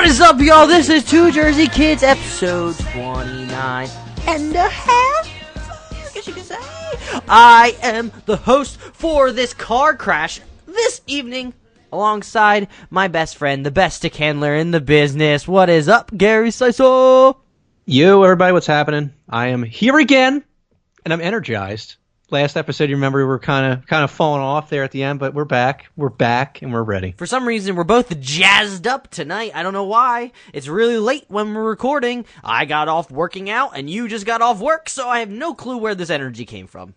is up, y'all? This is Two Jersey Kids, episode 29 and a half, I guess you could say. I am the host for this car crash this evening, alongside my best friend, the best stick handler in the business. What is up, Gary Siso? Yo, everybody, what's happening? I am here again, and I'm energized. Last episode, you remember we were kind of falling off there at the end, but we're back. We're back, and we're ready. For some reason, we're both jazzed up tonight. I don't know why. It's really late when we're recording. I got off working out, and you just got off work, so I have no clue where this energy came from.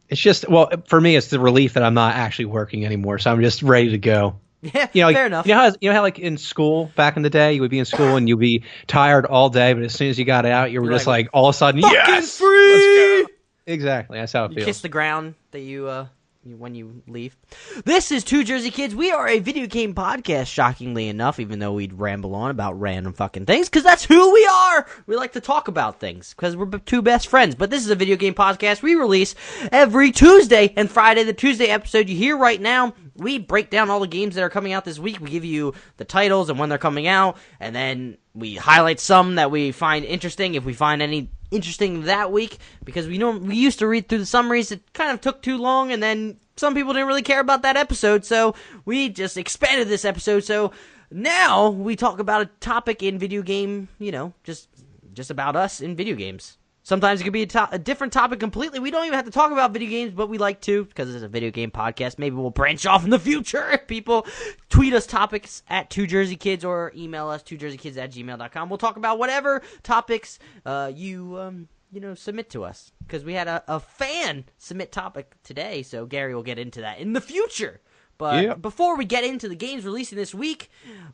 It's just, well, for me, it's the relief that I'm not actually working anymore, so I'm just ready to go. Yeah, fair enough. You know how like in school back in the day, you would be in school and you'd be tired all day, but as soon as you got out, you were just like all of a sudden, yes, free! Let's go. Exactly, that's how it feels. Kiss the ground that you when you leave. This is Two Jersey Kids. We are a video game podcast, shockingly enough, even though we'd ramble on about random fucking things, because that's who we are. We like to talk about things, because we're two best friends. But this is a video game podcast we release every Tuesday and Friday. The Tuesday episode you hear right now, we break down all the games that are coming out this week. We give you the titles and when they're coming out, and then we highlight some that we find interesting, if we find any interesting that week, because we used to read through the summaries. It kind of took too long, and then some people didn't really care about that episode, so we just expanded this episode. So now we talk about a topic in video game, just about us in video games. Sometimes it could be a different topic completely. We don't even have to talk about video games, but we like to, because it's a video game podcast. Maybe we'll branch off in the future if people tweet us topics at 2JerseyKids or email us 2JerseyKids@gmail.com. We'll talk about whatever topics you submit to us, because we had a fan submit topic today, so Gary will get into that in the future. But Before we get into the games releasing this week,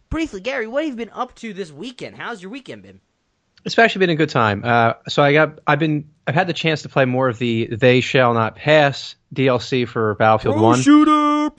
briefly, Gary, what have you been up to this weekend? How's your weekend been? It's actually been a good time. So I've had the chance to play more of the They Shall Not Pass DLC for Battlefield 1. Shooter!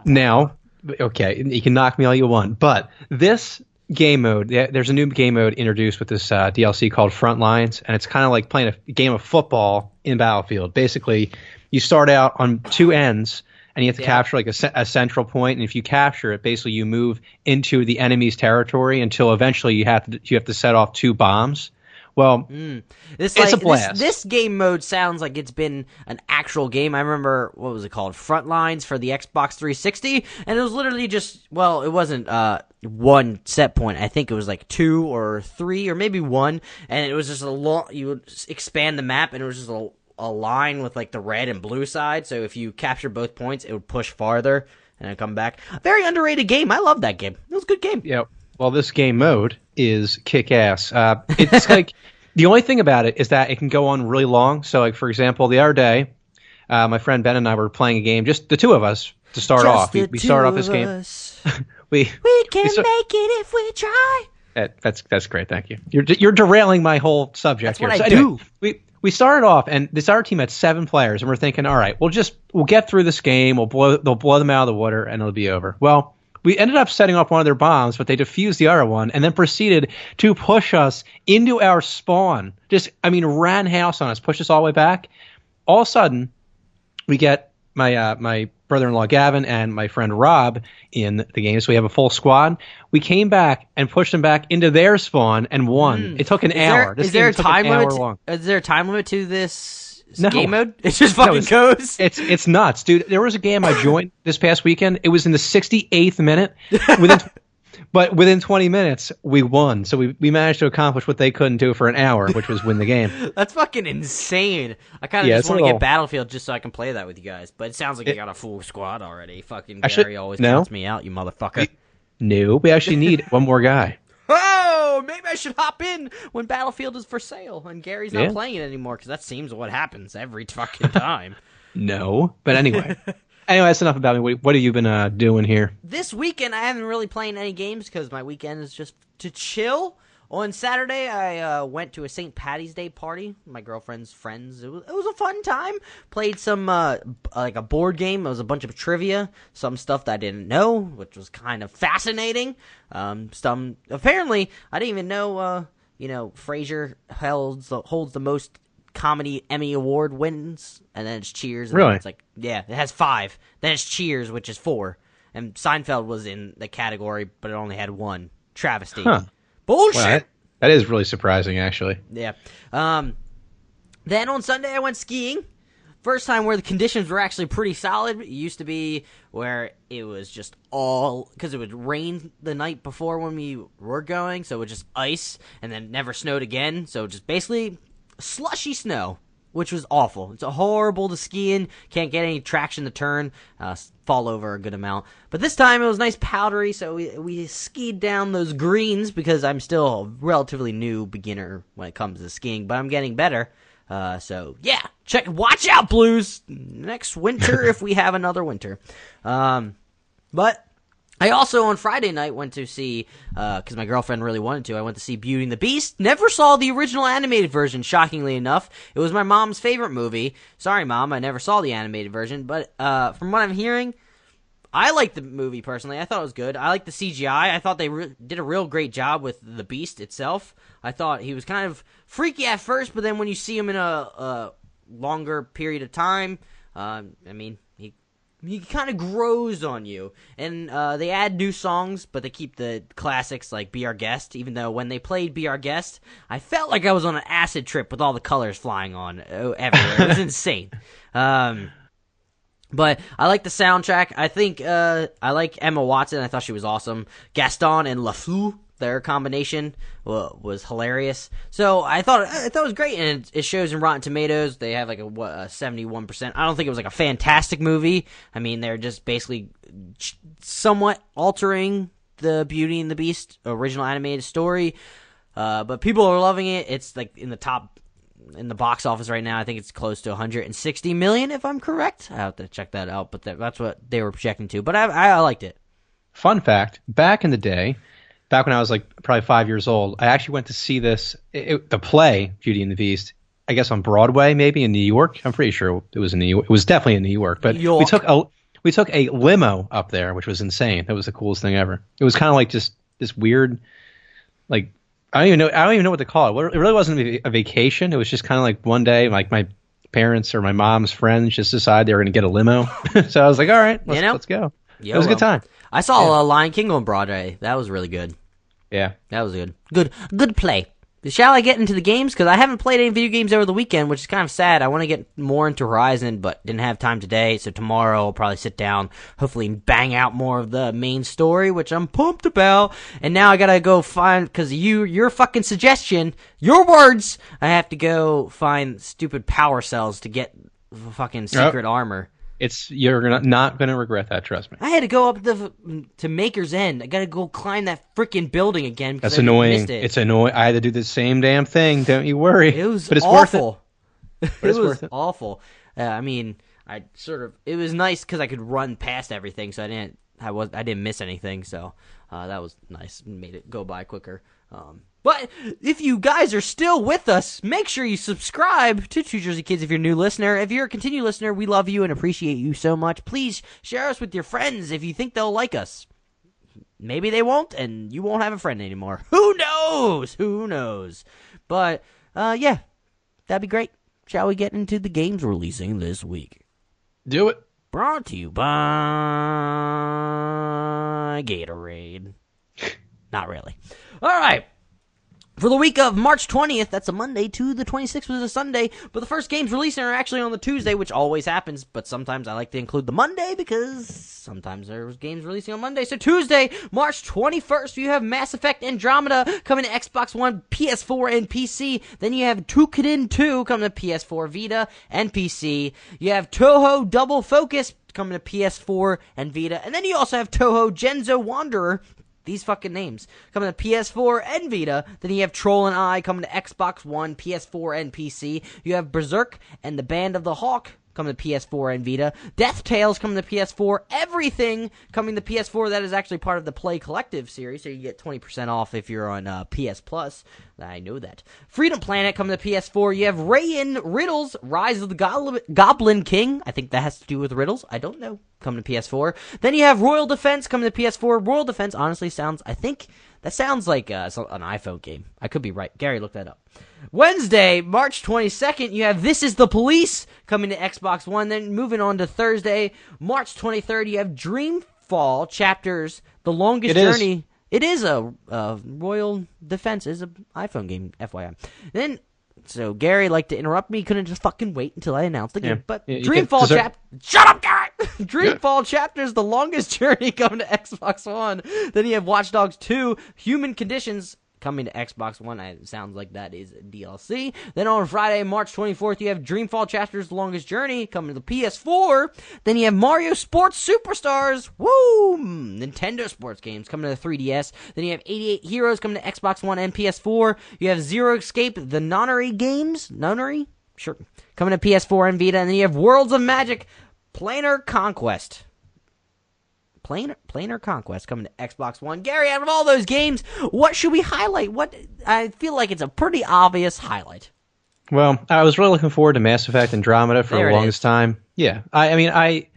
Now, okay, you can knock me all you want, but this game mode, there's a new game mode introduced with this DLC called Frontlines, and it's kind of like playing a game of football in Battlefield. Basically, you start out on two ends, and you have to capture like a central point, and if you capture it, basically you move into the enemy's territory until eventually you have to set off two bombs. Well, it's a blast. This game mode sounds like it's been an actual game. I remember, what was it called? Frontlines for the Xbox 360, and it was literally just, well, it wasn't one set point. I think it was like two or three or maybe one, and it was just you would expand the map, and it was just a line with like the red and blue side, so if you capture both points, it would push farther and then come back. Very underrated game. I love that game. It was a good game. Yeah. Well, this game mode is kick-ass. It's like the only thing about it is that it can go on really long. So, like for example, the other day, my friend Ben and I were playing a game, just the two of us to start off. We started off this game. we can make it if we try. That's great. Thank you. You're derailing my whole subject here. That's what I do. Anyway, we started off, and this other team had 7 players, and we're thinking, all right, we'll get through this game. They'll blow them out of the water, and it'll be over. Well, we ended up setting off one of their bombs, but they defused the other one, and then proceeded to push us into our spawn. Ran house on us, pushed us all the way back. All of a sudden, we get my brother-in-law Gavin and my friend Rob in the game, so we have a full squad. We came back and pushed them back into their spawn and won. It took an hour. Is there a time limit to this game mode? It just fucking goes. It's nuts, dude. There was a game I joined this past weekend. It was in the 68th minute. But within 20 minutes, we won. So we managed to accomplish what they couldn't do for an hour, which was win the game. That's fucking insane. I kind of just want to get Battlefield just so I can play that with you guys. But it sounds like you got a full squad already. Fucking Gary always counts me out, you motherfucker. No, we actually need one more guy. Oh, maybe I should hop in when Battlefield is for sale and Gary's not playing it anymore, because that seems what happens every fucking time. No, but anyway. Anyway, that's enough about me. What have you been doing here? This weekend, I haven't really played any games because my weekend is just to chill. On Saturday, I went to a St. Patty's Day party. My girlfriend's friends. It was a fun time. Played some like a board game. It was a bunch of trivia, some stuff that I didn't know, which was kind of fascinating. Apparently, I didn't even know. Frasier holds the most comedy Emmy Award wins, and then it's Cheers. And really? It's like, yeah, it has 5. Then it's Cheers, which is 4. And Seinfeld was in the category, but it only had 1. Travesty. Huh. Bullshit. Well, that is really surprising, actually. Yeah. Then on Sunday, I went skiing. First time where the conditions were actually pretty solid. It used to be where it was just all, because it would rain the night before when we were going, so it would just ice, and then never snowed again. So just basically slushy snow, which was awful. It's horrible to ski in. Can't get any traction to turn. Fall over a good amount. But this time it was nice powdery, so we skied down those greens, because I'm still a relatively new beginner when it comes to skiing, but I'm getting better. So yeah, watch out, Blues, next winter if we have another winter. But I also on Friday night went to see, because my girlfriend really wanted to, I went to see Beauty and the Beast. Never saw the original animated version, shockingly enough. It was my mom's favorite movie. Sorry, Mom, I never saw the animated version, but from what I'm hearing, I liked the movie personally. I thought it was good. I liked the CGI. I thought they did a real great job with the Beast itself. I thought he was kind of freaky at first, but then when you see him in a longer period of time, I mean, he kind of grows on you. And they add new songs, but they keep the classics like Be Our Guest, even though when they played Be Our Guest, I felt like I was on an acid trip with all the colors flying on everywhere. It was insane. But I like the soundtrack. I think I like Emma Watson. I thought she was awesome. Gaston and LeFou, their combination was hilarious. So I thought it was great, and it shows in Rotten Tomatoes. They have like a 71%. I don't think it was like a fantastic movie. I mean, they're just basically somewhat altering the Beauty and the Beast original animated story. But people are loving it. It's like in the box office right now. I think it's close to 160 million, if I'm correct. I have to check that out, but that's what they were projecting to. But I liked it. Fun fact: back in the day, back when I was like probably 5 years old, I actually went to see the play Beauty and the Beast. I guess on Broadway, maybe in New York. I'm pretty sure it was in New York. It was definitely in New York. But we took a limo up there, which was insane. That was the coolest thing ever. It was kind of like just this weird, like. I don't even know what to call it. It really wasn't a vacation. It was just kind of like one day, like my parents or my mom's friends just decided they were going to get a limo. So I was like, all right, let's go. It was a good time. I saw Lion King on Broadway. That was really good. Yeah. That was good. Good play. Shall I get into the games? Because I haven't played any video games over the weekend, which is kind of sad. I want to get more into Horizon, but didn't have time today. So tomorrow I'll probably sit down, hopefully bang out more of the main story, which I'm pumped about. And now I gotta go find, because your fucking suggestion, your words, I have to go find stupid power cells to get fucking secret armor. You're not going to regret that, trust me. I had to go up to Maker's End. I got to go climb that freaking building again because That's annoying. Missed it. It's annoying. I had to do the same damn thing. Don't you worry. It was but it's awful. Worth it. It was awful. I mean, it was nice because I could run past everything, so I didn't miss anything. So that was nice. Made it go by quicker. But if you guys are still with us, make sure you subscribe to Two Jersey Kids if you're a new listener. If you're a continued listener, we love you and appreciate you so much. Please share us with your friends if you think they'll like us. Maybe they won't, and you won't have a friend anymore. Who knows? Who knows? But, yeah, that'd be great. Shall we get into the games releasing this week? Do it. Brought to you by Gatorade. Not really. All right. For the week of March 20th, that's a Monday, to the 26th was a Sunday, but the first games releasing are actually on the Tuesday, which always happens, but sometimes I like to include the Monday because sometimes there's games releasing on Monday. So Tuesday, March 21st, you have Mass Effect Andromeda coming to Xbox One, PS4, and PC. Then you have Toukiden 2 coming to PS4, Vita, and PC. You have Touhou Double Focus coming to PS4 and Vita. And then you also have Touhou Genzo Wanderer. These fucking names coming to PS4 and Vita. Then you have Troll and I coming to Xbox One, PS4, and PC. You have Berserk and the Band of the Hawk coming to PS4 and Vita. Death Tales coming to PS4. Everything coming to PS4 that is actually part of the Play Collective series, so you get 20% off if you're on PS Plus. I know that. Freedom Planet coming to PS4. You have Rayin Riddles, Rise of the Goblin King. I think that has to do with riddles. I don't know. Coming to PS4. Then you have Royal Defense coming to PS4. Royal Defense honestly sounds like an iPhone game. I could be right. Gary, look that up. Wednesday, March 22nd, you have This Is the Police coming to Xbox One. Then moving on to Thursday, March 23rd, you have Dreamfall Chapters, The Longest Journey. It is a Royal Defense is an iPhone game, FYI. Then, so Gary liked to interrupt me. Couldn't just fucking wait until I announced the game. Yeah. But Yeah, Dreamfall Chapter. Shut up, Gary! Dreamfall Chapter is the longest journey coming to Xbox One. Then you have Watch Dogs 2, Human Conditions, coming to Xbox One. It sounds like that is DLC. Then on Friday, March 24th, you have Dreamfall Chapter's Longest Journey coming to the PS4. Then you have Mario Sports Superstars. Woo! Nintendo sports games coming to the 3DS. Then you have 88 Heroes coming to Xbox One and PS4. You have Zero Escape, the Nonary games. Nonary? Sure. Coming to PS4 and Vita. And then you have Worlds of Magic, Planar Conquest. Planar Conquest coming to Xbox One. Gary, out of all those games, what should we highlight? What I feel like it's a pretty obvious highlight. Well, I was really looking forward to Mass Effect Andromeda for the longest time. Yeah, I mean, I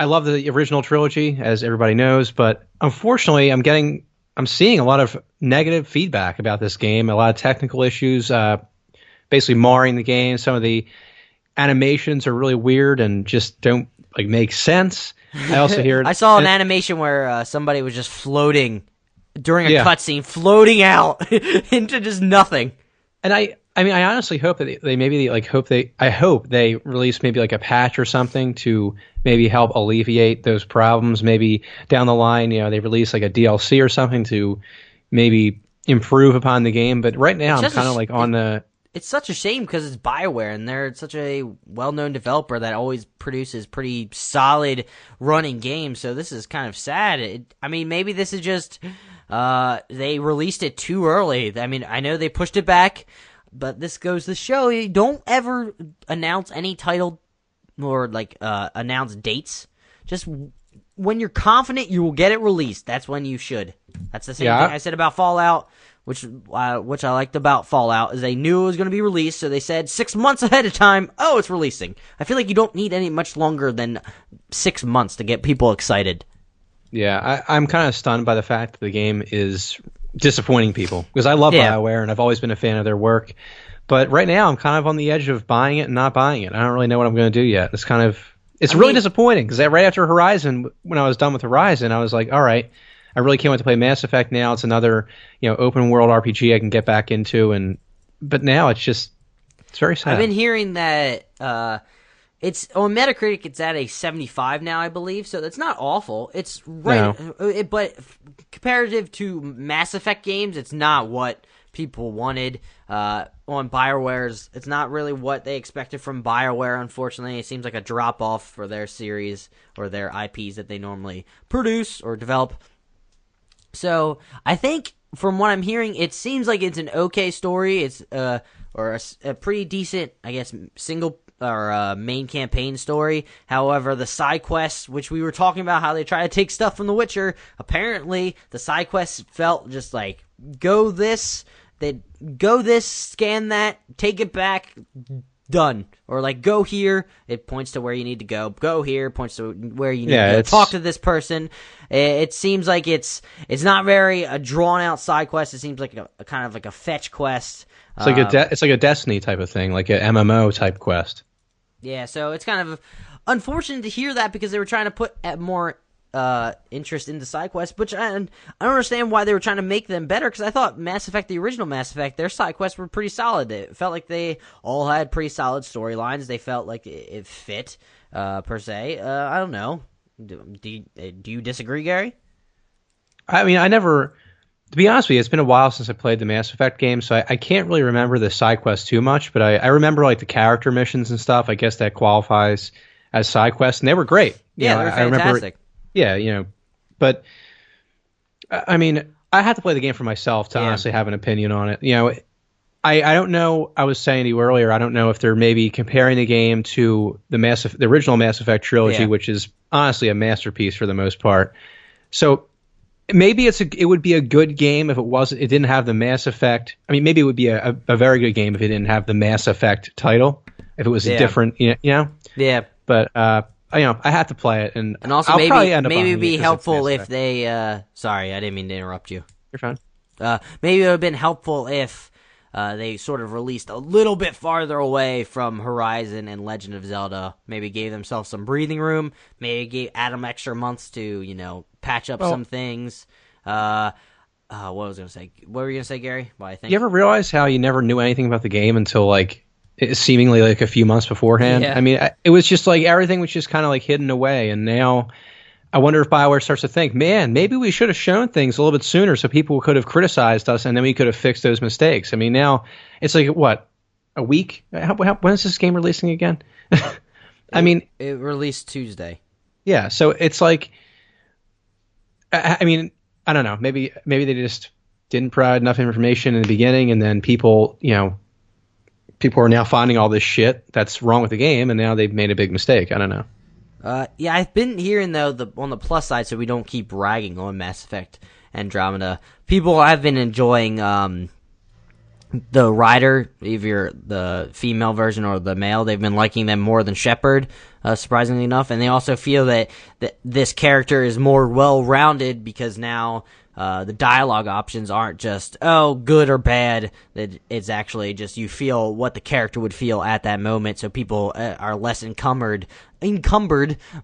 love the original trilogy, as everybody knows, but unfortunately, I'm seeing a lot of negative feedback about this game. A lot of technical issues, basically marring the game. Some of the animations are really weird and just don't make sense. I also hear I saw an animation where somebody was just floating during a cutscene, floating out into just nothing. And I mean, I honestly hope that I hope they release maybe a patch or something to maybe help alleviate those problems. Maybe down the line, they release a DLC or something to maybe improve upon the game. But right now, I'm kind of on the. It's such a shame because it's BioWare, and they're such a well-known developer that always produces pretty solid running games. So this is kind of sad. I mean, maybe this is just they released it too early. I mean, I know they pushed it back, but this goes to show you don't ever announce any title or announce dates. Just when you're confident you will get it released, that's when you should. That's the same thing I said about Fallout. Which I liked about Fallout is they knew it was going to be released, so they said 6 months ahead of time, oh, it's releasing. I feel like you don't need any much longer than 6 months to get people excited. Yeah, I'm kind of stunned by the fact that the game is disappointing people, because I love BioWare and I've always been a fan of their work. But right now I'm kind of on the edge of buying it and not buying it. I don't really know what I'm going to do yet. It's really disappointing, because right after Horizon, when I was done with Horizon, I was like, all right, I really can't wait to play Mass Effect now. It's another, open world RPG I can get back into, but now it's very sad. I've been hearing that it's on Metacritic. It's at a 75 now, I believe. So that's not awful. It's right, but comparative to Mass Effect games, it's not what people wanted. On BioWare's, it's not really what they expected from BioWare. Unfortunately, it seems like a drop off for their series or their IPs that they normally produce or develop. So I think from what I'm hearing, it seems like it's an okay story. It's a pretty decent, I guess, single or main campaign story. However, the side quests, which we were talking about, how they try to take stuff from The Witcher, apparently the side quests felt just like go this, scan that, take it back. Done. Or go here, it points to where you need to go. Go here, points to where you need to go. Talk to this person. It seems like it's not very a drawn out side quest. It seems like a kind of like a fetch quest. It's like a Destiny type of thing, like an MMO type quest. Yeah, so it's kind of unfortunate to hear that, because they were trying to put more interest in the side quests, which I don't understand why they were trying to make them better, because I thought Mass Effect, the original Mass Effect, their side quests were pretty solid. It felt like they all had pretty solid storylines. They felt like it fit, per se. I don't know. Do you disagree, Gary? I mean, to be honest with you, it's been a while since I played the Mass Effect game, so I can't really remember the side quests too much, but I remember the character missions and stuff. I guess that qualifies as side quests, and they were great. Yeah, they were fantastic. Yeah, but I mean, I have to play the game for myself to honestly have an opinion on it. I don't know. I was saying to you earlier, I don't know if they're maybe comparing the game to the original Mass Effect trilogy, which is honestly a masterpiece for the most part. So maybe it would be a good game if it didn't have the Mass Effect. I mean, maybe it would be a very good game if it didn't have the Mass Effect title. If it was a different, Yeah. But I have to play it, and also I'll maybe it'd be helpful if they. Sorry, I didn't mean to interrupt you. You're fine. Maybe it would have been helpful if they sort of released a little bit farther away from Horizon and Legend of Zelda. Maybe gave themselves some breathing room. Maybe add them extra months to patch up some things. what was I gonna say? What were you gonna say, Gary? Well, I think You ever realize how you never knew anything about the game until like seemingly like a few months beforehand? Yeah. I mean, it was just like everything was just kind of like hidden away, and now I wonder if BioWare starts to think, man, maybe we should have shown things a little bit sooner so people could have criticized us, and then we could have fixed those mistakes. I mean, now it's like what, a week? When is this game releasing again? I mean, it released Tuesday. Yeah, so it's like, I mean, I don't know. Maybe they just didn't provide enough information in the beginning, and then people are now finding all this shit that's wrong with the game, and now they've made a big mistake. I don't know. Yeah, I've been hearing though on the plus side, so we don't keep ragging on Mass Effect Andromeda. People have been enjoying the Ryder, either the female version or the male. They've been liking them more than Shepard, surprisingly enough, and they also feel that this character is more well-rounded because now the dialogue options aren't just good or bad. That it's actually just you feel what the character would feel at that moment, so people are less encumbered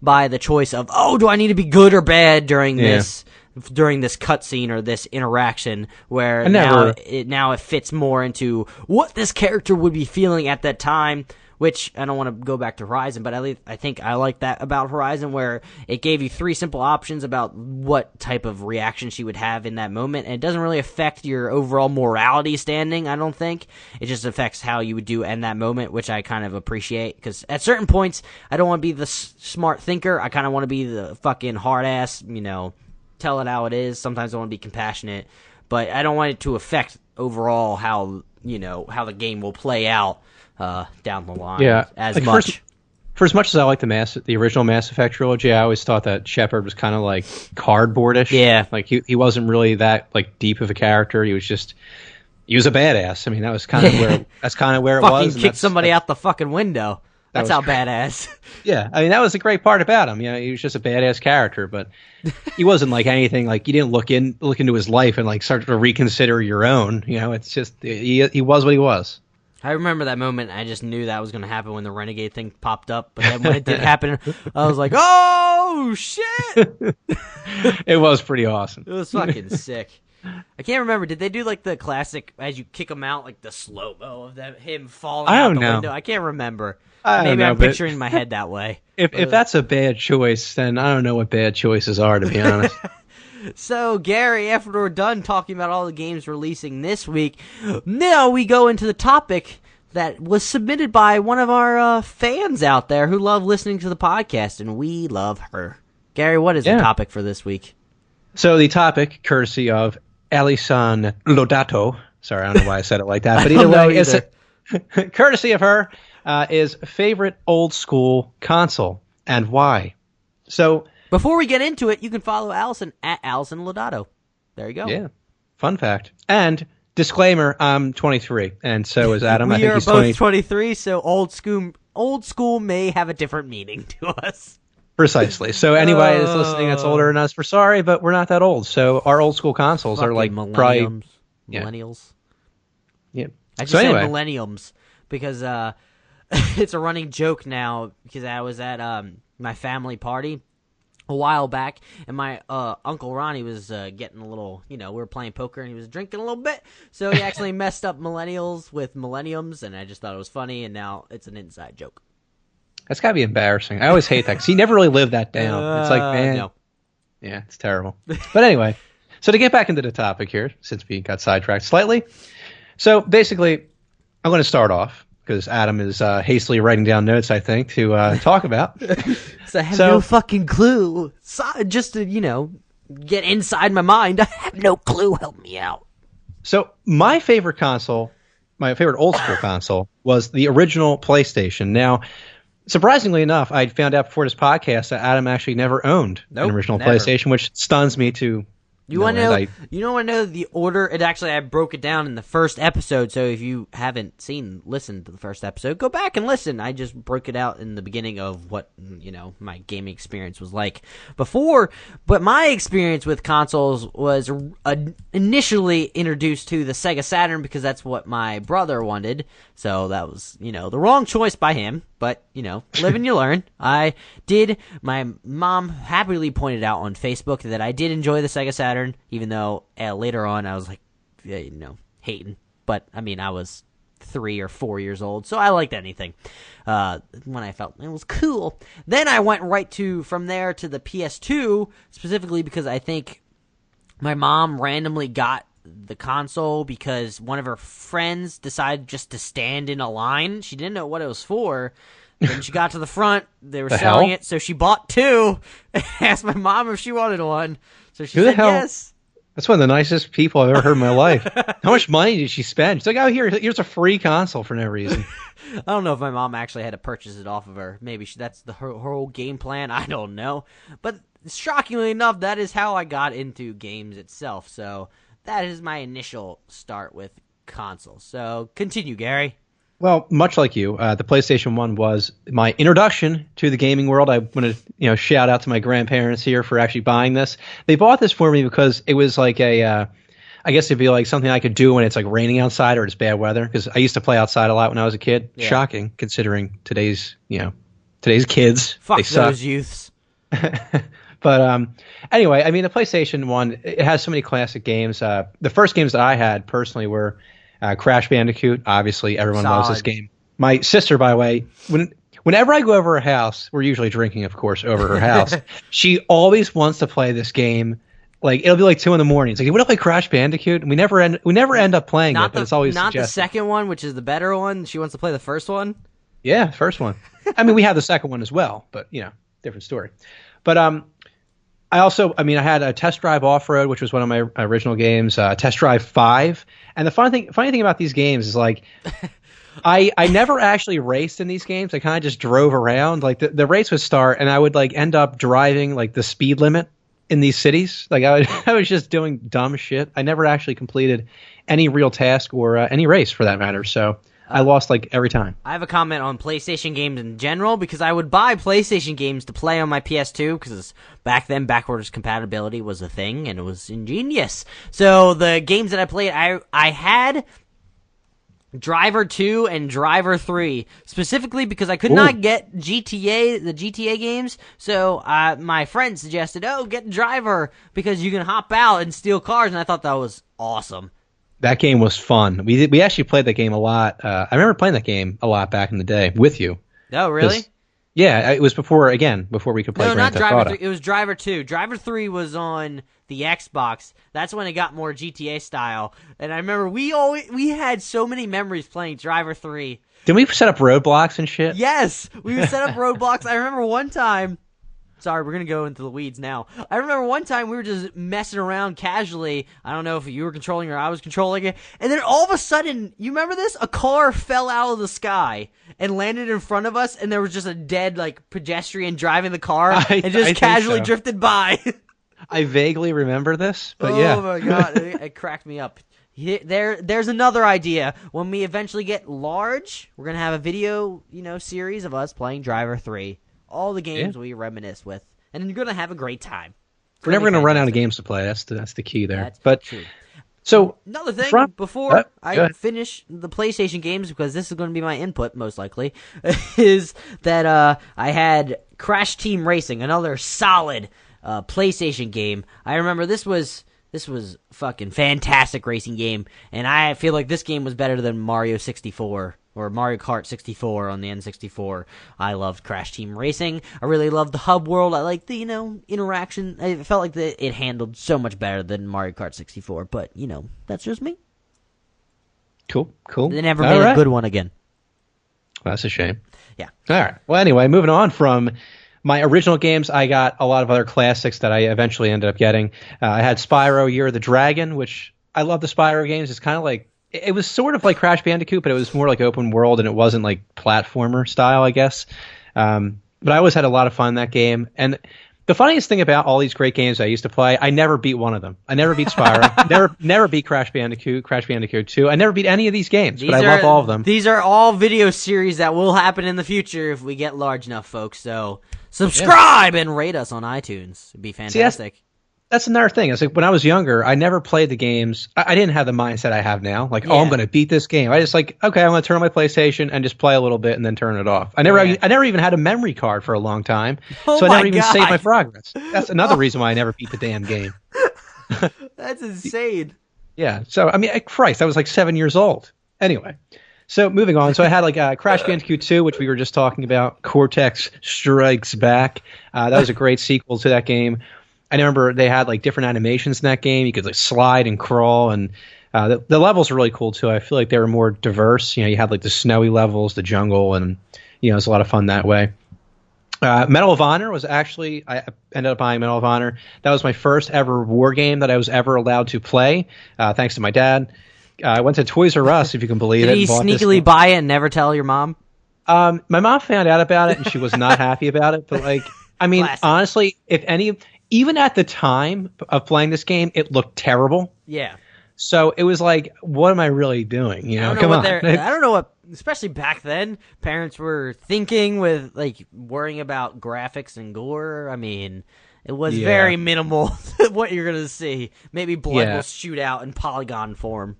by the choice of do I need to be good or bad during this cutscene or this interaction, where now it fits more into what this character would be feeling at that time. Which I don't want to go back to Horizon, but I think I like that about Horizon, where it gave you 3 simple options about what type of reaction she would have in that moment, and it doesn't really affect your overall morality standing, I don't think. It just affects how you would do in that moment, which I kind of appreciate, because at certain points, I don't want to be the smart thinker, I kind of want to be the fucking hard-ass, tell it how it is. Sometimes I want to be compassionate, but I don't want it to affect overall how the game will play out down the line. Yeah, as like much. For as much as I like the original Mass Effect trilogy, I always thought that Shepard was kind of like cardboardish. Yeah, like he wasn't really that like deep of a character. He was a badass. I mean, that was kind of where it was. Fucking kick somebody out the fucking window. That's how badass. Yeah, I mean, that was the great part about him. He was just a badass character, but he wasn't like anything. Like you didn't look into his life and like start to reconsider your own. It's just he was what he was. I remember that moment. I just knew that was going to happen when the Renegade thing popped up. But then when it did happen, I was like, "Oh shit!" It was pretty awesome. It was fucking sick. I can't remember. Did they do like the classic as you kick him out, like the slow-mo of him falling out the window? I can't remember. Maybe I'm picturing in my head that way. If that's a bad choice, then I don't know what bad choices are, to be honest. So, Gary, after we're done talking about all the games releasing this week, now we go into the topic that was submitted by one of our fans out there who love listening to the podcast, and we love her. Gary, what is the topic for this week? So the topic, courtesy of Alison Lodato, sorry, I don't know why I said it like that, but either way, it's courtesy of her, is favorite old school console, and why. So before we get into it, you can follow Allison at Alison Lodato. There you go. Yeah, fun fact. And disclaimer, I'm 23, and so is Adam. I think he's both 23, so old school may have a different meaning to us. Precisely. So anybody that's listening that's older than us, we're sorry, but we're not that old. So our old school consoles are like millennials. Yeah. I just said millenniums because it's a running joke now because I was at my family party a while back, and my Uncle Ronnie was getting a little, we were playing poker, and he was drinking a little bit, so he actually messed up millennials with millenniums, and I just thought it was funny, and now it's an inside joke. That's got to be embarrassing. I always hate that, because he never really lived that down. It's like, man. No. Yeah, it's terrible. But anyway, so to get back into the topic here, since we got sidetracked slightly, so basically, I'm going to start off, because Adam is hastily writing down notes, I think, to talk about. So I have no fucking clue. Just to, get inside my mind. I have no clue. Help me out. So my favorite console, my favorite old school console, was the original PlayStation. Now, surprisingly enough, I found out before this podcast that Adam actually never owned an original PlayStation, which stuns me to You want to know? You don't want to know the order? I broke it down in the first episode. So if you haven't listened to the first episode, go back and listen. I just broke it out in the beginning of what my gaming experience was like before. But my experience with consoles was initially introduced to the Sega Saturn because that's what my brother wanted. So that was the wrong choice by him. But, live and you learn. My mom happily pointed out on Facebook that I did enjoy the Sega Saturn Saturn, even though later on I was like, hating. But, I mean, I was 3 or 4 years old, so I liked anything when I felt it was cool. Then I went from there to the PS2, specifically because I think my mom randomly got the console because one of her friends decided just to stand in a line. She didn't know what it was for. Then she got to the front. They were selling it, so she bought 2 and asked my mom if she wanted one. So she said yes. That's one of the nicest people I've ever heard in my life. How much money did she spend? She's like, oh, here's a free console for no reason. I don't know if my mom actually had to purchase it off of her. Maybe that's her whole game plan. I don't know. But shockingly enough, that is how I got into games itself. So that is my initial start with consoles. So continue, Gary. Well, much like you, the PlayStation 1 was my introduction to the gaming world. I want to, shout out to my grandparents here for actually buying this. They bought this for me because it was like I guess it'd be like something I could do when it's like raining outside or it's bad weather. Because I used to play outside a lot when I was a kid. Yeah. Shocking, considering today's kids. Fuck those youths. But anyway, I mean, the PlayStation 1, it has so many classic games. The first games that I had personally were Crash Bandicoot. Obviously, everyone loves this game. My sister, by the way, whenever I go over her house, we're usually drinking, of course, over her house. She always wants to play this game. Like it'll be like 2 a.m. It's like, you want to play Crash Bandicoot? And we never end up playing it. But it's always not suggested. The second one, which is the better one. She wants to play the first one. Yeah, first one. I mean, we have the second one as well, but different story. But I had a Test Drive Off-Road, which was one of my original games, Test Drive 5. And the funny thing about these games is like I never actually raced in these games. I kind of just drove around. Like the race would start and I would like end up driving like the speed limit in these cities. Like I was just doing dumb shit. I never actually completed any real task or any race for that matter. So I lost like every time. I have a comment on PlayStation games in general because I would buy PlayStation games to play on my PS2 because back then backwards compatibility was a thing and it was ingenious. So the games that I played, I had Driver 2 and Driver 3 specifically because I could not get the GTA games. So my friend suggested, get Driver because you can hop out and steal cars, and I thought that was awesome. That game was fun. We actually played that game a lot. I remember playing that game a lot back in the day with you. Oh, really? Yeah, it was before we could play Grand Theft Auto. No, not Driver 3. It was Driver 2. Driver 3 was on the Xbox. That's when it got more GTA style. And I remember we had so many memories playing Driver 3. Didn't we set up roadblocks and shit? Yes, we would set up roadblocks. I remember one time. Sorry, we're going to go into the weeds now. I remember one time we were just messing around casually. I don't know if you were controlling or I was controlling it. And then all of a sudden, you remember this? A car fell out of the sky and landed in front of us, and there was just a dead pedestrian driving the car and just casually drifted by. I vaguely remember this, but yeah. Oh my God, it cracked me up. There's another idea. When we eventually get large, we're going to have a video, series of us playing Driver 3. All the games we reminisce with, and you're gonna have a great time. We're never gonna run out of games to play. That's the key there. That's true. So another thing before I finish the PlayStation games, because this is going to be my input most likely, is that I had Crash Team Racing, another solid PlayStation game. I remember this was fucking fantastic racing game, and I feel like this game was better than Mario 64. Or Mario Kart 64 on the N64. I loved Crash Team Racing. I really loved the hub world. I liked the, interaction. I felt like it handled so much better than Mario Kart 64. But, that's just me. Cool. They never made a good one again. Well, that's a shame. Yeah. All right. Well, anyway, moving on from my original games, I got a lot of other classics that I eventually ended up getting. I had Spyro Year of the Dragon, which I love the Spyro games. It's kind of like, it was sort of like Crash Bandicoot, but it was more like open world, and it wasn't like platformer style, I guess. But I always had a lot of fun in that game. And the funniest thing about all these great games I used to play, I never beat one of them. I never beat Spyro. never beat Crash Bandicoot 2. I never beat any of these games, but I love all of them. These are all video series that will happen in the future if we get large enough, folks. So subscribe and rate us on iTunes. It'd be fantastic. That's another thing. It's like when I was younger, I never played the games. I didn't have the mindset I have now. Like, I'm going to beat this game. I just okay, I'm going to turn on my PlayStation and just play a little bit and then turn it off. I never even had a memory card for a long time, so I never even saved my progress. That's another reason why I never beat the damn game. That's insane. Yeah. So, I mean, Christ, I was like 7 years old. Anyway, so moving on. So I had like Crash Bandicoot 2, which we were just talking about. Cortex Strikes Back. That was a great sequel to that game. I remember they had like different animations in that game. You could like slide and crawl, and the levels were really cool too. I feel like they were more diverse. You had like the snowy levels, the jungle, and it was a lot of fun that way. Medal of Honor was actually, I ended up buying Medal of Honor. That was my first ever war game that I was ever allowed to play, thanks to my dad. I went to Toys R Us, if you can believe it. Did you sneakily buy it and never tell your mom? My mom found out about it and she was not happy about it. But like, I mean, Classic. honestly, even at the time of playing this game, it looked terrible. Yeah. So it was like, what am I really doing? Come on. I don't know what, especially back then, parents were thinking with like worrying about graphics and gore. I mean, it was very minimal what you're gonna see. Maybe blood will shoot out in polygon form.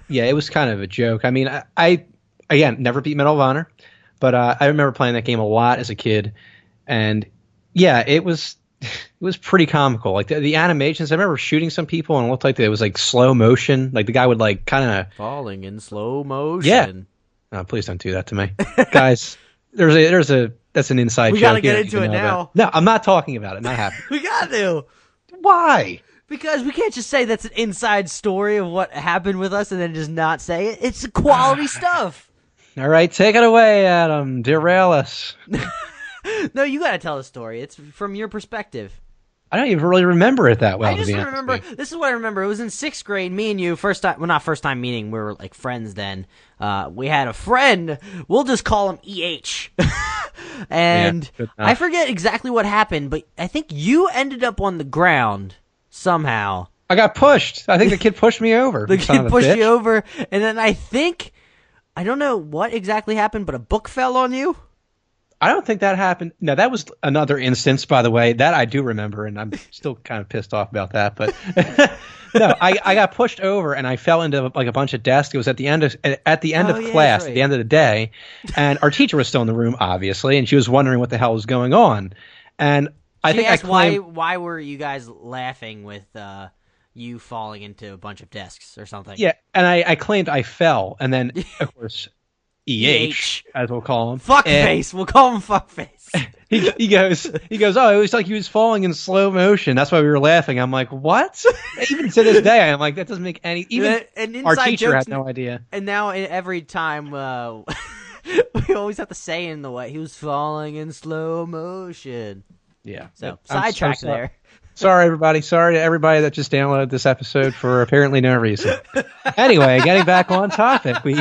Yeah, it was kind of a joke. I mean, I again never beat Medal of Honor, but I remember playing that game a lot as a kid, and yeah, it was pretty comical. Like the animations, I remember shooting some people and it looked like it was like slow motion. Like the guy would like kind of falling in slow motion. Yeah. Oh, please don't do that to me, guys. There's a that's an inside joke. We gotta get into it now. No, I'm not talking about it. Not happening. We got to. Why? Because we can't just say that's an inside story of what happened with us and then just not say it. It's quality stuff. All right, take it away, Adam. Derail us. No, you gotta tell the story. It's from your perspective. I don't even really remember it that well. I just remember. This is what I remember. It was in 6th grade. Me and you, first time. Well, not first time meeting. We were like friends then. We had a friend. We'll just call him EH. And I forget exactly what happened, but I think you ended up on the ground somehow. I got pushed. I think the kid pushed me over. The kid pushed you over, and then I don't know what exactly happened, but a book fell on you. I don't think that happened. No, that was another instance, by the way, that I do remember, and I'm still kind of pissed off about that. But no, I got pushed over, and I fell into like a bunch of desks. It was at the end of class, at the end of the day, and our teacher was still in the room, obviously, and she was wondering what the hell was going on. And she asked why were you guys laughing with you falling into a bunch of desks or something? Yeah, and I claimed I fell, and then of course. EH, as we'll call him. Fuckface. We'll call him Fuckface. he goes, oh, it was like he was falling in slow motion. That's why we were laughing. I'm like, what? Even to this day, I'm like, that doesn't make any... Even our teacher had no idea. And now every time we always have to say in the way, he was falling in slow motion. Yeah. So, sidetrack there. Sorry, everybody. Sorry to everybody that just downloaded this episode for apparently no reason. Anyway, getting back on topic, we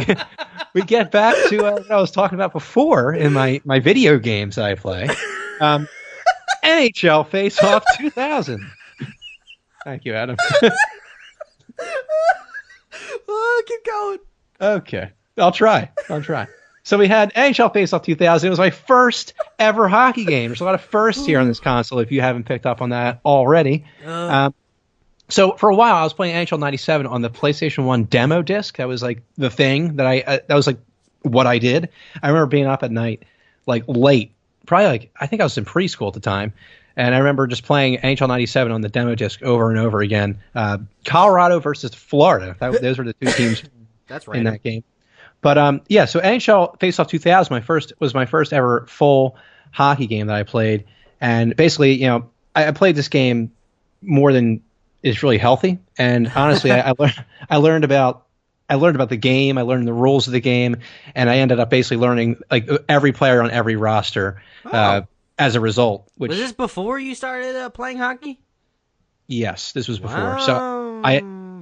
get back to what I was talking about before in my video games that I play. NHL Face Off 2000. Thank you, Adam. Oh, keep going. Okay. I'll try. So we had NHL Face Off 2000. It was my first ever hockey game. There's a lot of firsts here on this console if you haven't picked up on that already. So for a while, I was playing NHL 97 on the PlayStation 1 demo disc. That was like the thing that that was like what I did. I remember being up at night, like late, probably like, I think I was in preschool at the time. And I remember just playing NHL 97 on the demo disc over and over again. Colorado versus Florida. Those were the two teams That's right. in that game. But so NHL Face Off 2000 was my first ever full hockey game that I played. And basically, I played this game more than is really healthy. And honestly, I learned about the game. I learned the rules of the game, and I ended up basically learning like every player on every roster as a result. Was this before you started playing hockey? Yes, this was before. Wow. So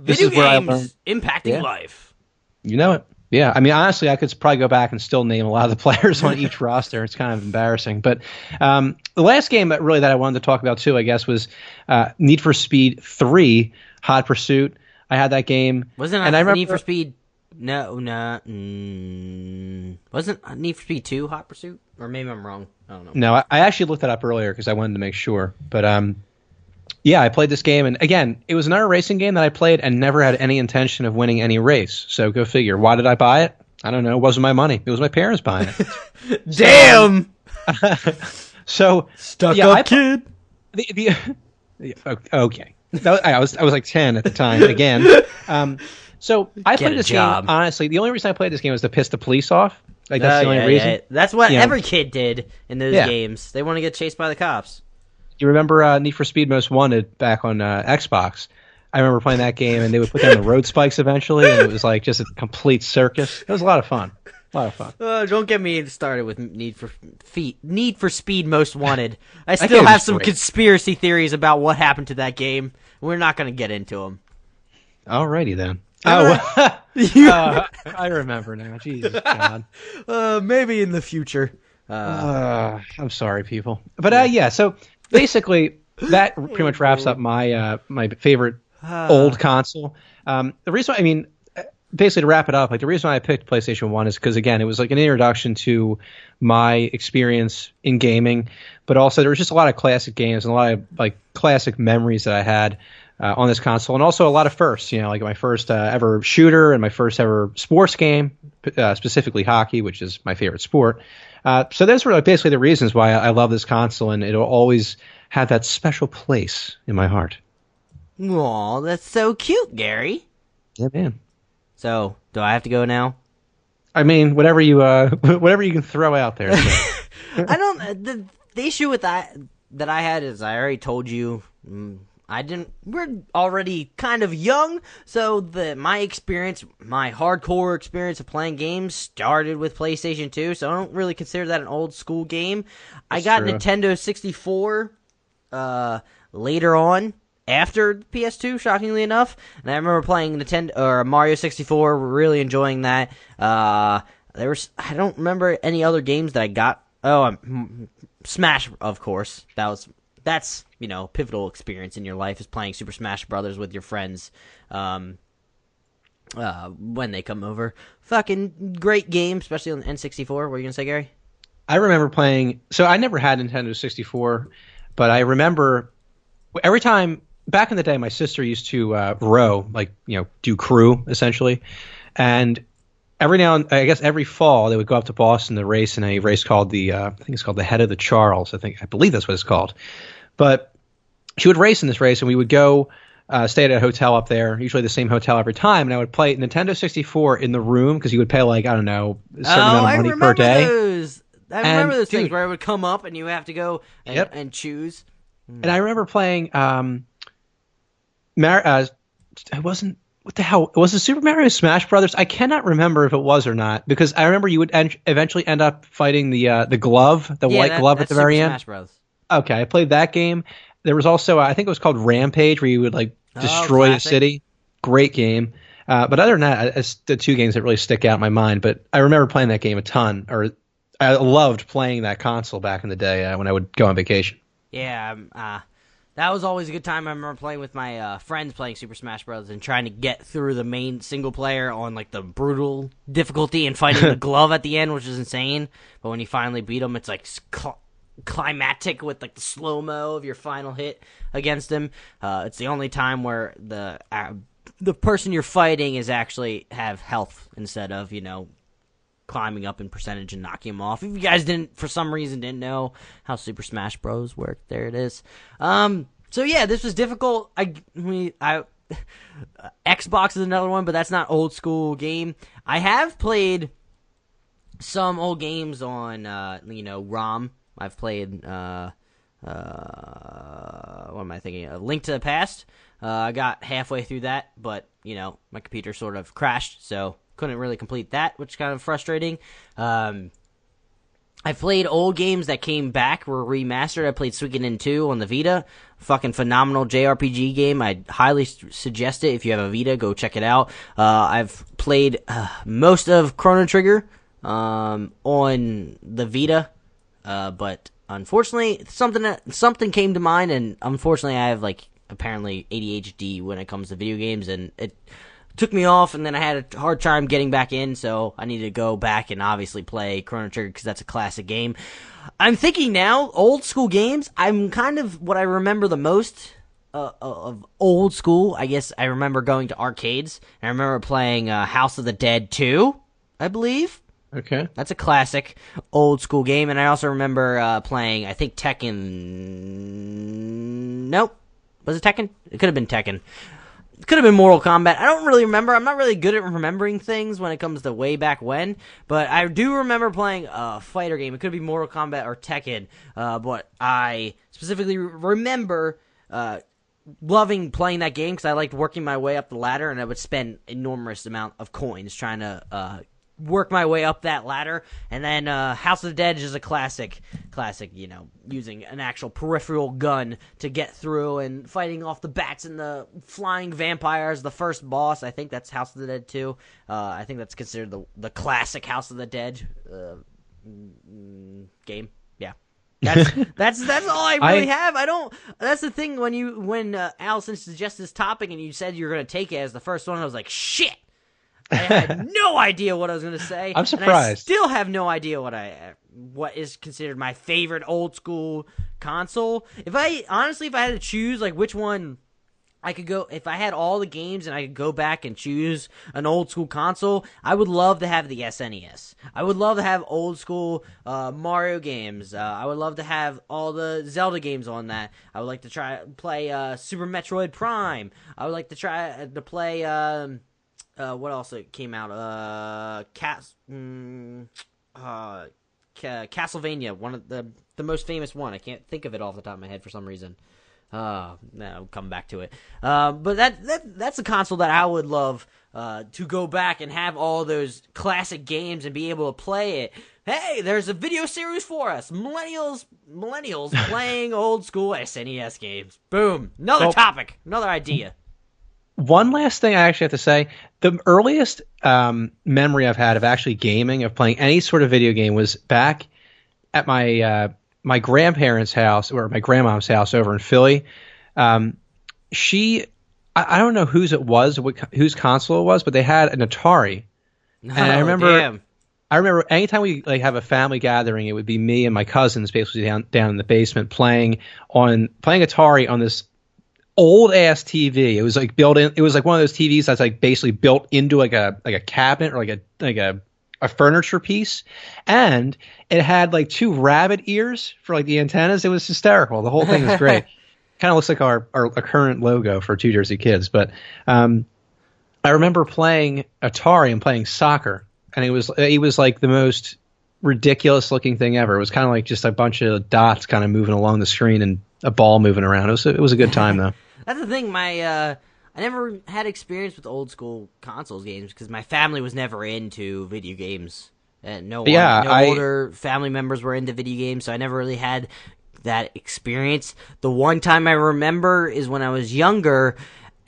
Video games impacting life. You know it. Yeah, I mean, honestly, I could probably go back and still name a lot of the players on each roster. It's kind of embarrassing. But the last game that I wanted to talk about, too, I guess, was Need for Speed 3, Hot Pursuit. I had that game. Wasn't Need for Speed... No. Wasn't Need for Speed 2 Hot Pursuit? Or maybe I'm wrong. I don't know. No, I actually looked it up earlier because I wanted to make sure. But yeah, I played this game, and again, it was another racing game that I played and never had any intention of winning any race. So go figure. Why did I buy it? I don't know. It wasn't my money. It was my parents buying it. Damn! So Stuck up kid. Okay. I was like 10 at the time. Again, so I played this game. Honestly, the only reason I played this game was to piss the police off. Like that's the only reason. Yeah. That's what every kid did in those games. They want to get chased by the cops. You remember Need for Speed Most Wanted back on Xbox? I remember playing that game, and they would put down the road spikes eventually, and it was like just a complete circus. It was a lot of fun. Don't get me started with Need for Speed Most Wanted. I still have some conspiracy theories about what happened to that game. We're not going to get into them. Alrighty then. I remember now. Jesus God. Maybe in the future. I'm sorry, people. But yeah. So basically, that pretty much wraps up my my favorite old console. The reason, basically to wrap it up, like the reason why I picked PlayStation 1 is because, again, it was like an introduction to my experience in gaming, but also there was just a lot of classic games and a lot of like classic memories that I had on this console, and also a lot of firsts, like my first ever shooter and my first ever sports game, specifically hockey, which is my favorite sport. So those were like basically the reasons why I love this console, and it'll always have that special place in my heart. Aw, that's so cute, Gary. Yeah, man. So, do I have to go now? I mean, whatever you can throw out there. So. I don't. The issue with that I had is I already told you. We're already kind of young, so my hardcore experience of playing games started with PlayStation 2. So I don't really consider that an old school game. I got Nintendo 64 later on. After PS2, shockingly enough, and I remember playing Mario 64, really enjoying that. I don't remember any other games that I got. Smash, of course. That's pivotal experience in your life is playing Super Smash Brothers with your friends. When they come over, fucking great game, especially on the N64. What are you gonna say, Gary? I remember playing. So I never had Nintendo 64, but I remember every time. Back in the day, my sister used to row, do crew, essentially. And every fall, they would go up to Boston to race in a race called I think it's called the Head of the Charles. I believe that's what it's called. But she would race in this race, and we would go stay at a hotel up there, usually the same hotel every time. And I would play Nintendo 64 in the room because you would pay, a certain amount of money per day. I remember those things where it would come up, and you have to go and choose. And I remember playing... it wasn't what the hell was it Super Mario Smash Brothers? I cannot remember if it was or not because I remember you would eventually end up fighting the glove, white glove at the very end. Smash Bros. Okay, I played that game. There was also I think it was called Rampage where you would destroy a city. Great game. But other than that, it's the two games that really stick out in my mind. But I remember playing that game a ton, or I loved playing that console back in the day when I would go on vacation. Yeah. That was always a good time. I remember playing with my friends playing Super Smash Bros. And trying to get through the main single player on the brutal difficulty and fighting the glove at the end, which is insane. But when you finally beat him, it's climactic with the slow-mo of your final hit against him. It's the only time where the person you're fighting is actually have health instead of, climbing up in percentage and knocking him off. If you guys for some reason didn't know how Super Smash Bros. Worked, there it is. So yeah, this was difficult. Xbox is another one, but that's not old school game. I have played some old games on, ROM. I've played, what am I thinking? A Link to the Past. I got halfway through that, but, my computer sort of crashed, so couldn't really complete that, which is kind of frustrating. I played old games that came back, were remastered. I played Suikoden 2 on the Vita. Fucking phenomenal JRPG game. I highly suggest it. If you have a Vita, go check it out. I've played most of Chrono Trigger on the Vita, but unfortunately, something came to mind, and unfortunately, I have apparently ADHD when it comes to video games, and it took me off, and then I had a hard time getting back in, so I need to go back and obviously play Chrono Trigger because that's a classic game. I'm thinking now, old school games, I'm kind of what I remember the most of old school. I guess I remember going to arcades, and I remember playing House of the Dead 2, I believe. Okay. That's a classic old school game, and I also remember playing, I think, Tekken... Nope. Was it Tekken? It could have been Tekken. It could have been Mortal Kombat. I don't really remember. I'm not really good at remembering things when it comes to way back when, but I do remember playing a fighter game. It could be Mortal Kombat or Tekken, but I specifically remember loving playing that game because I liked working my way up the ladder, and I would spend enormous amount of coins trying to work my way up that ladder. And then House of the Dead is a classic, using an actual peripheral gun to get through and fighting off the bats and the flying vampires. The first boss, I think that's House of the Dead 2. I think that's considered the classic House of the Dead game. Yeah. That's all I really have. I don't. That's the thing when Allison suggested this topic and you said you're going to take it as the first one, I was like, shit. I had no idea what I was going to say. I'm surprised. And I still have no idea what is considered my favorite old school console. If I had to choose like which one I could go, if I had all the games and I could go back and choose an old school console, I would love to have the SNES. I would love to have old school Mario games. I would love to have all the Zelda games on that. I would like to play Super Metroid Prime. I would like to try to play what else came out? Castlevania, one of the most famous one. I can't think of it off the top of my head for some reason. No, I'll come back to it. But that's a console that I would love to go back and have all those classic games and be able to play it. Hey, there's a video series for us. Millennials playing old school SNES games. Boom. Another topic. Another idea. One last thing I actually have to say. The earliest memory I've had of actually gaming, of playing any sort of video game, was back at my grandparents' house, or my grandmom's house over in Philly. I don't know whose it was, whose console it was, but they had an Atari. And I remember anytime we have a family gathering, it would be me and my cousins basically down in the basement playing Atari on this old ass TV. It was like built in. It was like one of those TVs that's like basically built into like a cabinet or like a furniture piece, and it had like two rabbit ears for like the antennas. It was hysterical. The whole thing was great. Kind of looks like our current logo for Two Jersey Kids. But I remember playing Atari and playing soccer, and it was like the most ridiculous looking thing ever. It was kind of like just a bunch of dots kind of moving along the screen and a ball moving around. It was a good time though. That's the thing. I never had experience with old school consoles games because my family was never into video games. Older family members were into video games, so I never really had that experience. The one time I remember is when I was younger,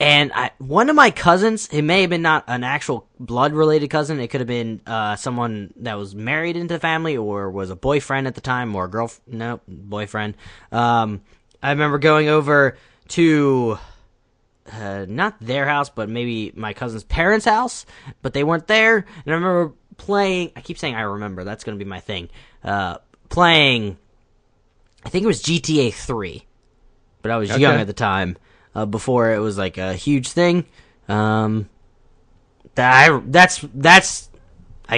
and one of my cousins, it may have been not an actual blood-related cousin, it could have been someone that was married into the family or was a boyfriend at the time, or boyfriend. I remember going over to not their house, but maybe my cousin's parents' house, but they weren't there. And I remember playing, I keep saying I remember, that's going to be my thing, playing, I think it was GTA 3, but I was young at the time, before it was like a huge thing. That's I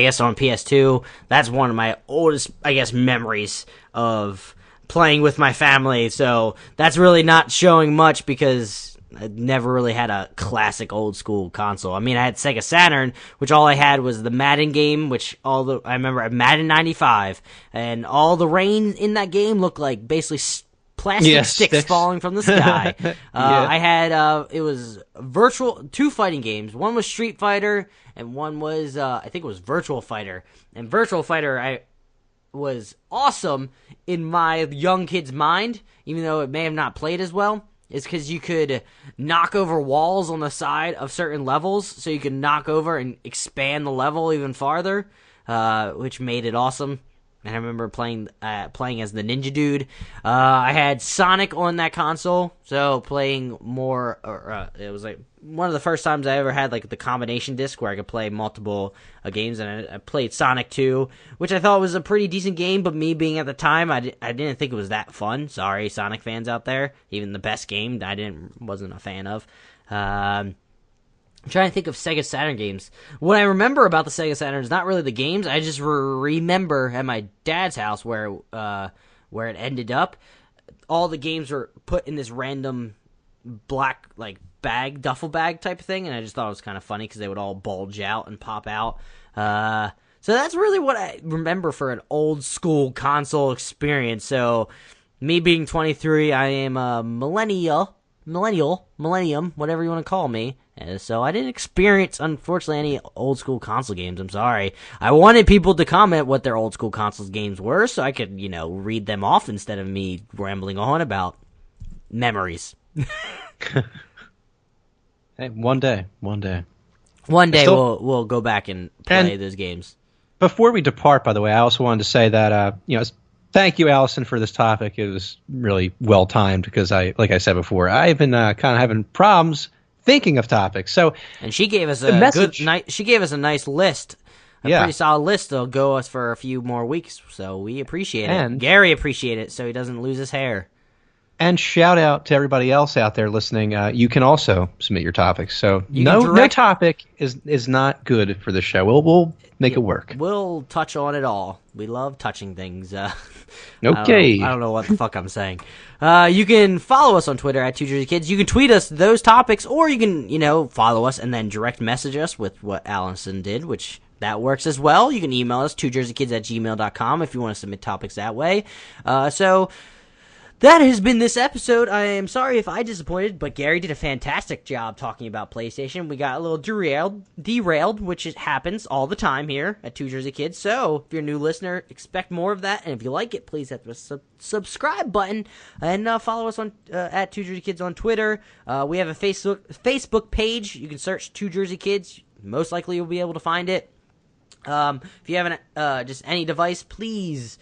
guess on PS2, that's one of my oldest, I guess, memories of playing with my family, so that's really not showing much because I never really had a classic old school console. I mean, I had Sega Saturn, which all I had was the Madden game, which I remember at Madden 95, and all the rain in that game looked like basically plastic sticks falling from the sky. I had it was two fighting games. One was Street Fighter, and one was I think it was Virtual Fighter. And Virtual Fighter was awesome in my young kid's mind, even though it may have not played as well. Is because you could knock over walls on the side of certain levels, so you could knock over and expand the level even farther, which made it awesome. And I remember playing as the Ninja Dude. I had Sonic on that console, so playing more. It was like one of the first times I ever had like the combination disc where I could play multiple games, and I played Sonic 2, which I thought was a pretty decent game. But me being at the time, I didn't think it was that fun. Sorry, Sonic fans out there. Even the best game, wasn't a fan of. I'm trying to think of Sega Saturn games. What I remember about the Sega Saturn is not really the games. I just remember at my dad's house where it ended up, all the games were put in this random black like bag, duffel bag type of thing, and I just thought it was kind of funny because they would all bulge out and pop out. So that's really what I remember for an old school console experience. So me being 23, I am a millennium, whatever you want to call me. So I didn't experience, unfortunately, any old school console games. I'm sorry. I wanted people to comment what their old school console games were so I could, read them off instead of me rambling on about memories. Hey, one day. One day we'll go back and play those games. Before we depart, by the way, I also wanted to say that thank you, Allison, for this topic. It was really well timed because like I said before, I've been kind of having problems thinking of topics. And she gave us a nice list. Pretty solid list. That'll go us for a few more weeks. So we appreciate it. Gary appreciated it so he doesn't lose his hair. And shout out to everybody else out there listening. You can also submit your topics. So no topic is not good for the show. We'll make it work. We'll touch on it all. We love touching things. Okay. I don't know what the fuck I'm saying. You can follow us on Twitter at 2JerseyKids. You can tweet us those topics, or you can, follow us and then direct message us with what Allison did, which that works as well. You can email us 2jerseykids@gmail.com if you want to submit topics that way. That has been this episode. I am sorry if I disappointed, but Gary did a fantastic job talking about PlayStation. We got a little derailed, which happens all the time here at 2JerseyKids. So, if you're a new listener, expect more of that. And if you like it, please hit the subscribe button and follow us on at 2JerseyKids on Twitter. We have a Facebook page. You can search 2JerseyKids. Most likely you'll be able to find it. If you have just any device, please,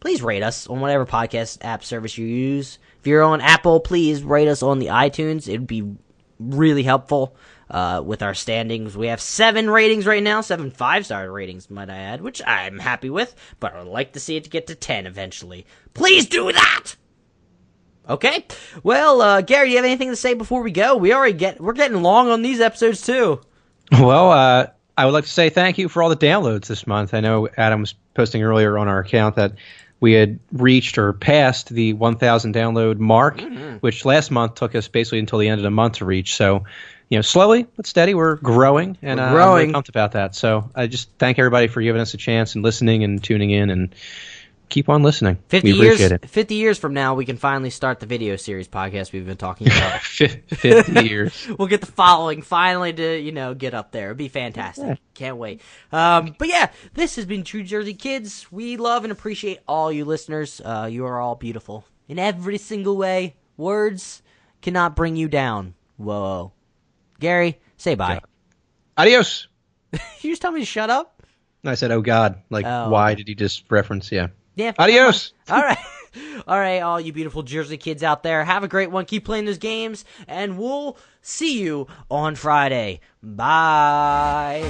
please rate us on whatever podcast app service you use. If you're on Apple, please rate us on the iTunes. It'd be really helpful with our standings. We have 7 ratings right now, 7 5-star ratings, might I add, which I'm happy with, but I would like to see it get to 10 eventually. Please do that! Okay. Well, Gary, do you have anything to say before we go? We're getting long on these episodes, too. Well, I would like to say thank you for all the downloads this month. I know Adam was posting earlier on our account that we had reached or passed the 1,000 download mark, which last month took us basically until the end of the month to reach. So, slowly but steady, we're growing, and I'm really pumped about that. So I just thank everybody for giving us a chance and listening and tuning in, and keep on listening. 50 years from now, we can finally start the video series podcast we've been talking about. 50 years. We'll get the following finally to, get up there. It'd be fantastic. Yeah. Can't wait. But yeah, this has been True Jersey Kids. We love and appreciate all you listeners. You are all beautiful in every single way. Words cannot bring you down. Whoa. Gary, say bye. God. Adios. You just tell me to shut up? I said, oh God. Why did you just reference? Yeah. Yeah. Adios. All right. All right, all you beautiful Jersey kids out there. Have a great one. Keep playing those games, and we'll see you on Friday. Bye.